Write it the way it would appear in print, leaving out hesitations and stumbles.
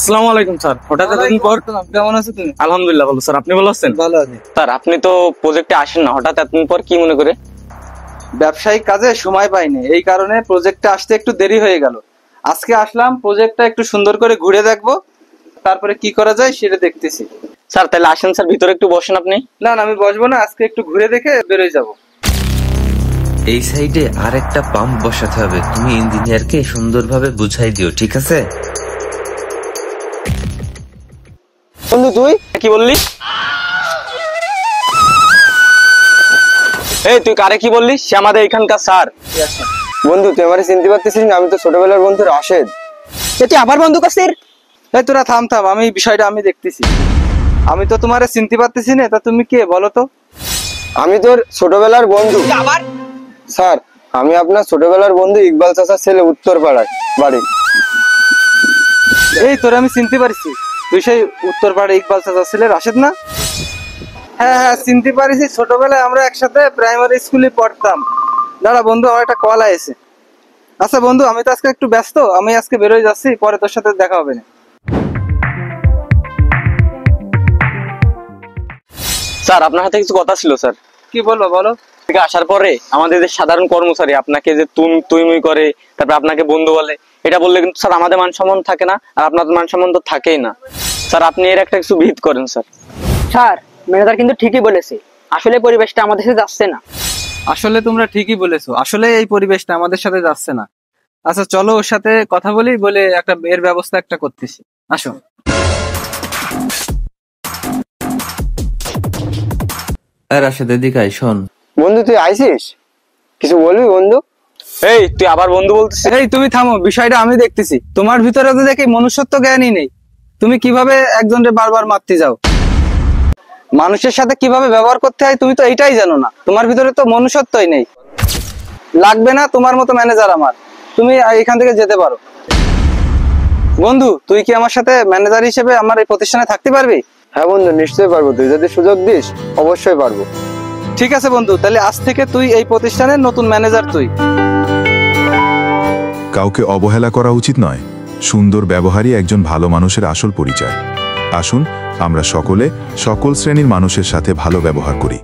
আসসালামু আলাইকুম স্যার। হঠাৎ এতদিন পর কেমন আছো তুমি? আলহামদুলিল্লাহ ভালো স্যার, আপনি ভালো আছেন? ভালো আছি স্যার, আপনি তো প্রজেক্টে আসেন না, হঠাৎ এতদিন পর কি মনে করে? ব্যবসায়িক কাজে সময় পাইনি, এই কারণে প্রজেক্টে আসতে একটু দেরি হয়ে গেল। আজকে আসলাম, প্রজেক্টটা একটু সুন্দর করে ঘুরে দেখবো, তারপরে কি করা যায় সেটা দেখতেছি। স্যার তাহলে আসেন স্যার, ভিতরে একটু বসেন আপনি। না না, আমি বসবো না, আজকে একটু ঘুরে দেখে বেরোয় যাব। এই সাইডে আর একটা পাম্প বসাতে হবে, তুমি ইঞ্জিনিয়ারকে সুন্দরভাবে বুঝাই দিও, ঠিক আছে? বন্ধু তুই কি বললি? এই তুই কারে কি বললি? সে আমাদের এখানকার স্যার। বন্ধু তুই আমারে চিনতে পারতেছিস না? আমি তো ছোটবেলার বন্ধু রাশেদ। তুই আবার বন্ধু কাছের? এই তোরা থাম থাম, আমি বিষয়টা আমি দেখতেছি। আমি তো তোমারে চিনতে পারতেছি না, তা তুমি কে বলো তো? আমি তোর ছোটবেলার বন্ধু। আবার স্যার, আমি আপনার ছোটবেলার বন্ধু ইকবাল চাচার ছেলে, উত্তর পাড়ায় বাড়ি। এই তোরা আমি চিনতে পারছি, তুই সেই উত্তর পাড়ে ইকবাল চাচা ছেলে রাশেদ না? হ্যাঁ হ্যাঁ, চিনতে পারিছি, ছোটবেলায় আমরা একসাথে প্রাইমারি স্কুলে পড়তাম। দাঁড়া বন্ধু, আমার একটা কল আছে। আচ্ছা বন্ধু, আমি তো আজকে একটু ব্যস্ত, আমি আজকে বেরোয় যাচ্ছি, পরে তোর সাথে দেখা হবে না। স্যার আপনার হাতে কিছু কথা ছিল স্যার। কি বলবো বলো? থেকে আসার পরে আমাদের যে সাধারণ কর্মচারী আপনাকে যে তুই মুই করে, তারপর আপনাকে বন্ধু বলে, এটা বললে কিন্তু স্যার আমাদের মান সম্মান থাকে না, আর আপনাদের মান সম্মান তো থাকেই না। স্যার আপনি এর একটা কিছু বিহিত করেন স্যার। স্যার, ম্যানেজার কিন্তু ঠিকই বলেছে, আসলে পরিবেশটা আমাদের সাথে যাচ্ছে না। আসলে তোমরা ঠিকই বলেছো, আসলে এই পরিবেশটা আমাদের সাথে যাচ্ছে না। আচ্ছা চলো ওর সাথে কথা বলি, বলে একটা এর ব্যবস্থা একটা করতেছি। আসো। রাশেদ এদিকে আয়, শোন। বন্ধু তুই আইছিস, কিছু বলবি বন্ধু? এই তুই আবার বন্ধু বলতেছিস? এই তুমি থামো, বিষয়টা আমি দেখতেছি। তোমার ভিতরে তো দেখি মনুষ্যত্ব জ্ঞানই নেই। তুমি কিভাবে একজনকে বারবার মারতে যাও? মানুষের সাথে কিভাবে ব্যবহার করতে হয় তুমি তো এইটাই জানো না। তোমার ভিতরে তো মনুষ্যত্বই নেই। লাগবে না তোমার মতো ম্যানেজার আমার, তুমি এখান থেকে যেতে পারো। বন্ধু, তুই কি আমার সাথে ম্যানেজার হিসেবে আমার এই প্রতিষ্ঠানে থাকতে পারবি? হ্যাঁ বন্ধু, নিশ্চয়ই পারবো, তুই যদি সুযোগ দিস অবশ্যই পারবো। ঠিক আছে বন্ধু, তাহলে আজ থেকে তুই এই প্রতিষ্ঠানের নতুন ম্যানেজার। তুই কাউকে অবহেলা করা উচিত নয়। সুন্দর ব্যবহারই একজন ভালো মানুষের আসল পরিচয়। আসুন আমরা সকলে সকল শ্রেণীর মানুষের সাথে ভালো ব্যবহার করি।